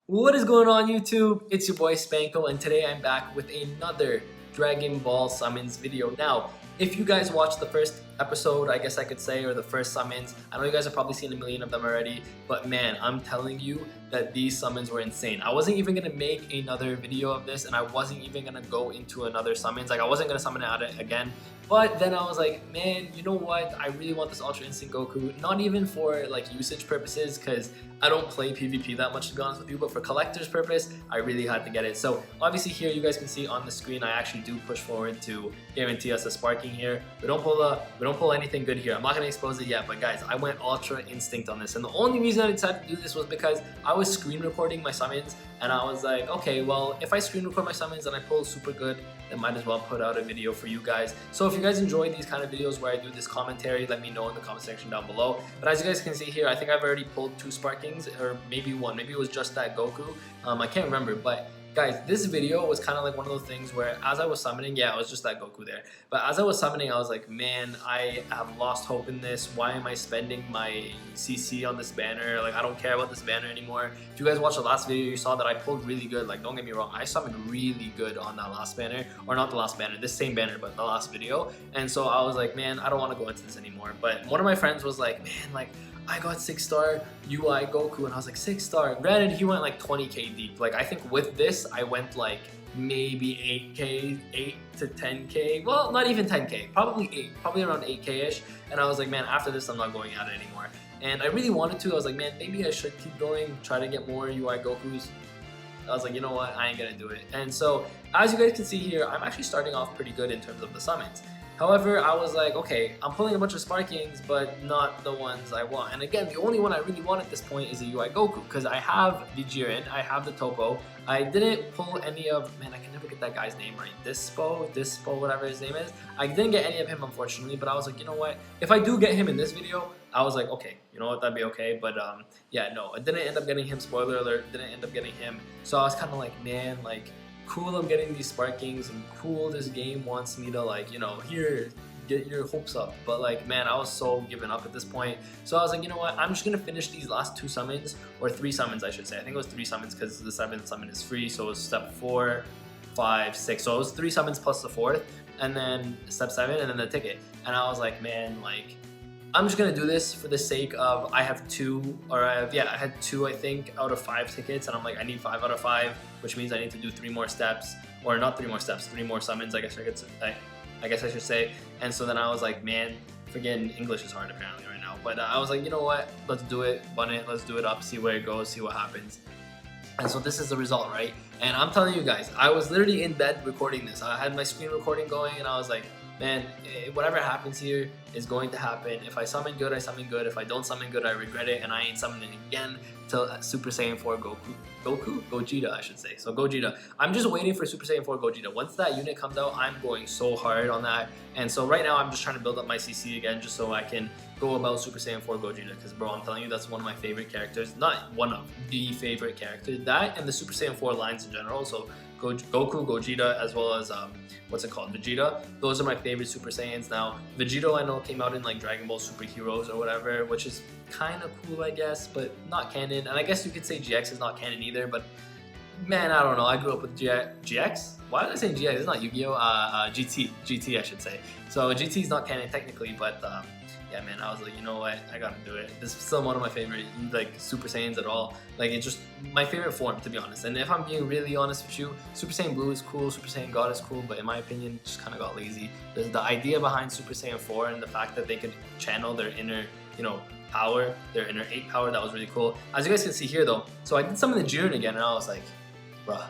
What is going on YouTube? It's your boy Spanko and today I'm back with another Dragon Ball Summons video. Now, if you guys watched the first episode, I guess I could say, or the first summons, I know you guys have probably seen a million of them already, but man, I'm telling you that these summons were insane. I wasn't even gonna make another video of this and I wasn't even gonna go into another summons. Like I wasn't gonna summon it again. But then I was like, man, you know what? I really want this Ultra Instinct Goku. Not even for like usage purposes, because I don't play PvP that much to be honest with you, but for collector's purpose, I really had to get it. So obviously here you guys can see on the screen, I actually do push forward to guarantee us a sparking here. We don't pull anything good here. I'm not gonna expose it yet, but guys, I went Ultra Instinct on this. And the only reason I decided to do this was because I was screen recording my summons and I was like, okay, well, if I screen record my summons and I pull super good, then might as well put out a video for you guys. So if you guys enjoy these kind of videos where I do this commentary, let me know in the comment section down below. But as you guys can see here, I think I've already pulled 2 sparkings, or maybe 1. Maybe it was just that Goku. I can't remember, but guys, this video was kind of like one of those things where as I was summoning, yeah, it was just that Goku there. But as I was summoning, I was like, man, I have lost hope in this. Why am I spending my CC on this banner? Like, I don't care about this banner anymore. If you guys watched the last video, you saw that I pulled really good. Like, don't get me wrong, I summoned really good on that last banner. Or not the last banner, this same banner, but the last video. And so I was like, man, I don't want to go into this anymore. But one of my friends was like, man, like, I got 6-star UI Goku, and I was like, 6-star. Granted, he went like 20k deep. Like, I think with this, I went like maybe 8k, 8 to 10k. Well, not even 10k, probably 8, probably around 8k-ish. And I was like, man, after this, I'm not going at it anymore. And I really wanted to. I was like, man, maybe I should keep going, try to get more UI Gokus. I was like, you know what, I ain't gonna do it. And so, as you guys can see here, I'm actually starting off pretty good in terms of the summons. However, I was like, okay, I'm pulling a bunch of Sparkings, but not the ones I want. And again, the only one I really want at this point is a UI Goku, because I have the Jiren, I have the Topo. I didn't pull any of, man, I can never get that guy's name right. Dispo, whatever his name is. I didn't get any of him, unfortunately, but I was like, you know what? If I do get him in this video, I was like, okay, you know what, that'd be okay. But yeah, no, I didn't end up getting him, spoiler alert, didn't end up getting him. So I was kind of like, man, like, cool I'm getting these sparkings, and cool this game wants me to, like, you know, here, get your hopes up. But like, man, I was so given up at this point. So I was like, you know what, I'm just gonna finish these last 2 summons, or 3 summons I should say. I think it was 3 summons because the 7th summon is free, so it was step 4, 5, 6. So it was 3 summons plus the 4th, and then step 7, and then the ticket. And I was like, man, like, I'm just gonna do this for the sake of, I have 2, or I had 2, I think, out of 5 tickets, and I'm like, I need 5 out of 5, which means I need to do 3 more steps, or not 3 more steps, 3 more summons, I guess I should say. And so then I was like, man, forgetting English is hard apparently right now, but I was like, you know what, let's do it, bun it, let's do it up, see where it goes, see what happens. And so this is the result, right? And I'm telling you guys, I was literally in bed recording this. I had my screen recording going, and I was like, man, whatever happens here is going to happen. If I summon good, I summon good. If I don't summon good, I regret it, and I ain't summoning again till Super Saiyan 4 Gogeta, I should say. So Gogeta. I'm just waiting for Super Saiyan 4 Gogeta. Once that unit comes out, I'm going so hard on that. And so right now, I'm just trying to build up my CC again, just so I can go about Super Saiyan 4 Gogeta. Because bro, I'm telling you, that's one of my favorite characters. Not one of the favorite characters. That and the Super Saiyan 4 lines in general. So Goku, Gogeta, as well as what's it called, Vegeta. Those are my favorite Super Saiyans. Now, Vegito I know came out in like Dragon Ball Super Heroes or whatever, which is kind of cool, I guess, but not canon. And I guess you could say GX is not canon either, but man, I don't know. I grew up with GX. Why did I say GX? It's not Yu-Gi-Oh! GT I should say. So GT is not canon technically, but yeah, man, I was like, you know what, I gotta do it. This is still one of my favorite, like, Super Saiyans at all. Like, it's just my favorite form, to be honest. And if I'm being really honest with you, Super Saiyan Blue is cool, Super Saiyan God is cool, but in my opinion, just kind of got lazy. There's the idea behind Super Saiyan 4 and the fact that they could channel their inner, you know, power, their inner 8 power, that was really cool. As you guys can see here, though, so I did some of the Jiren again, and I was like, bruh.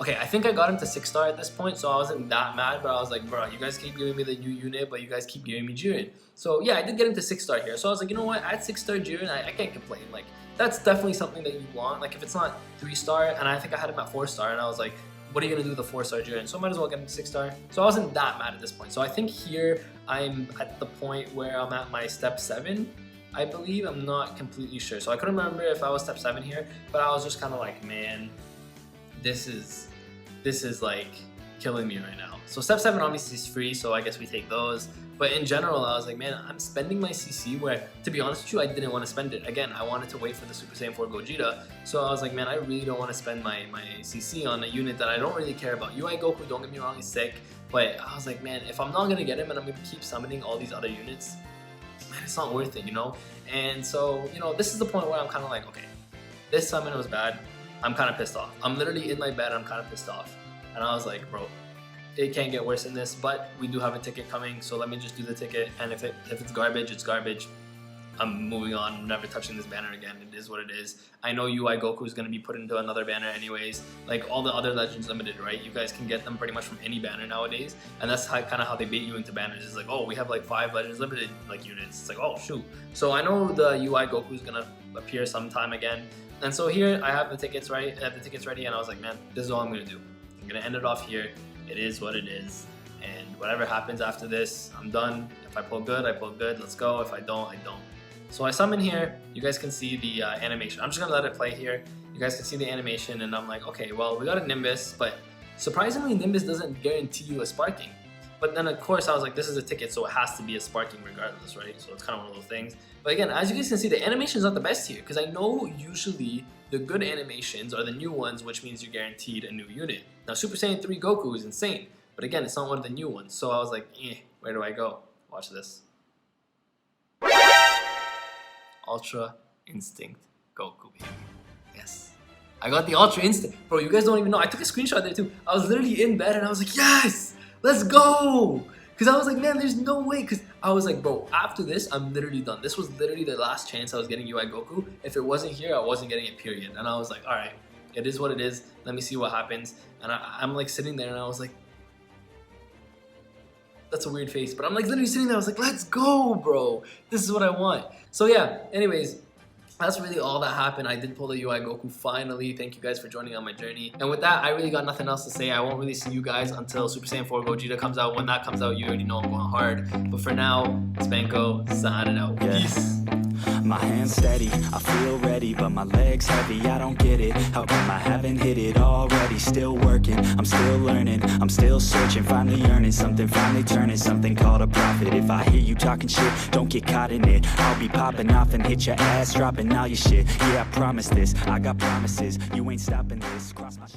Okay, I think I got him to 6-star at this point, so I wasn't that mad, but I was like, bro, you guys keep giving me the new unit, but you guys keep giving me Jiren. So yeah, I did get him to 6-star here. So I was like, you know what, at 6-star Jiren, I can't complain. Like, that's definitely something that you want. Like, if it's not 3-star, and I think I had him at 4-star, and I was like, what are you gonna do with the 4-star Jiren? So I might as well get him to 6-star. So I wasn't that mad at this point. So I think here, I'm at the point where I'm at my step 7, I believe. I'm not completely sure. So I couldn't remember if I was step 7 here, but I was just kind of like, man, this is like killing me right now. So step 7 obviously is free, so I guess we take those. But in general, I was like, man, I'm spending my CC where, to be honest with you, I didn't want to spend it. Again, I wanted to wait for the Super Saiyan 4 Gogeta. So I was like, man, I really don't want to spend my CC on a unit that I don't really care about. UI Goku, don't get me wrong, is sick. But I was like, man, if I'm not going to get him and I'm going to keep summoning all these other units, man, it's not worth it, you know? And so, you know, this is the point where I'm kind of like, okay, this summon was bad. I'm kind of pissed off. I'm literally in my bed. I'm kind of pissed off. And I was like, bro, it can't get worse than this, but we do have a ticket coming, so let me just do the ticket, and if it's garbage, it's garbage. I'm moving on. I'm never touching this banner again. It is what it is. I know UI Goku is going to be put into another banner anyways, like all the other Legends Limited, right? You guys can get them pretty much from any banner nowadays, and that's kind of how they bait you into banners. It's like, oh, we have like 5 Legends Limited like units. It's like, oh, shoot. So I know the UI Goku is going to appear sometime again, and so here I have the tickets, right? I have the tickets ready, and I was like, man, this is all I'm going to do. I'm going to end it off here. It is what it is, and whatever happens after this, I'm done. If I pull good, I pull good. Let's go. If I don't, I don't. So I summon here. You guys can see the animation. I'm just gonna let it play here. You guys can see the animation, and I'm like, okay, well, we got a Nimbus, but surprisingly, Nimbus doesn't guarantee you a sparking. But then, of course, I was like, this is a ticket, so it has to be a sparking regardless, right? So it's kind of one of those things. But again, as you guys can see, the animation is not the best here, because I know usually the good animations are the new ones, which means you're guaranteed a new unit. Now, Super Saiyan 3 Goku is insane, but again, it's not one of the new ones. So I was like, where do I go? Watch this. Ultra Instinct Goku, baby. Yes. I got the Ultra Instinct. Bro, you guys don't even know. I took a screenshot there too. I was literally in bed and I was like, yes! Let's go! Because I was like, man, there's no way. Because I was like, bro, after this, I'm literally done. This was literally the last chance I was getting UI Goku. If it wasn't here, I wasn't getting it, period. And I was like, all right, it is what it is. Let me see what happens. And I'm like sitting there and I was like, that's a weird face. But I'm like literally sitting there. I was like, let's go, bro. This is what I want. So yeah, anyways, that's really all that happened. I did pull the UI Goku finally. Thank you guys for joining on my journey. And with that, I really got nothing else to say. I won't really see you guys until Super Saiyan 4 Gogeta comes out. When that comes out, you already know I'm going hard. But for now, Spanko, signing out. Peace. My hands steady, I feel ready, but my legs heavy, I don't get it. How come I haven't hit it already? Still working, I'm still learning, I'm still searching, finally earning something, finally turning something called a profit. If I hear you talking shit, don't get caught in it. I'll be popping off and hit your ass, dropping all your shit. Yeah, I promise this, I got promises, you ain't stopping this. Cross my shit.